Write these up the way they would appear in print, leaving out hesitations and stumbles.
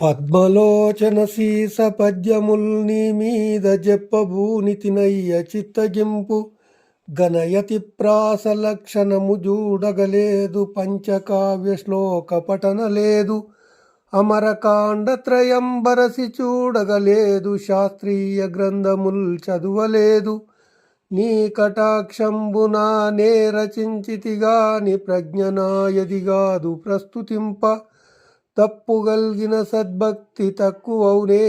పద్మలోచన సీస పద్యముల్ నీ మీద జెప్పబూనితినయ్య చిత్తగింపు గణయతి ప్రాస లక్షణము జూడగలేదు పంచకావ్య శ్లోక పఠన లేదు అమరకాండ త్రయంబరసి చూడగలేదు శాస్త్రీయ గ్రంథముల్ చదువలేదు నీ కటాక్షంబునా నే రచించితిగాని ప్రజ్ఞనాయదిగాదు ప్రస్తుతింప తప్పుగల్గిన సద్భక్తి తక్కువౌనే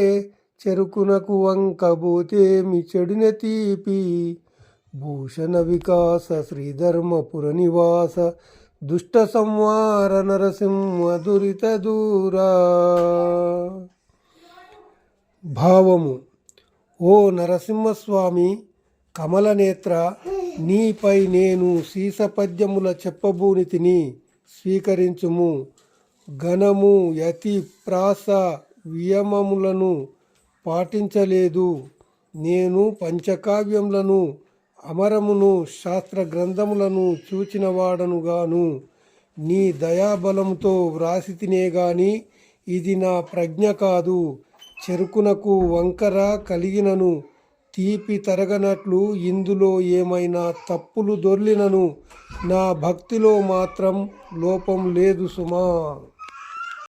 చెరుకునకు వంకబోతేమి చెడునె తీపి భూషణ వికాస శ్రీధర్మపుర నివాస దుష్ట సంవార నరసింహ దురిత దూరా. భావము: ఓ నరసింహస్వామి కమలనేత్ర, నీపై నేను సీసపద్యముల చెప్పబూనితిని, స్వీకరించుము. ఘనము యతి ప్రాస వియమములను పాటించలేదు. నేను పంచకావ్యములను అమరమును శాస్త్ర గ్రంథములను చూచినవాడనుగాను. నీ దయాబలముతో వ్రాసితినే గాని ఇది నా ప్రజ్ఞ కాదు. చెరుకునకు వంకర కలిగినను తీపి తరగనట్లు ఇందులో ఏమైనా తప్పులు దొర్లినను నా భక్తిలో మాత్రం లోపం లేదు సుమా.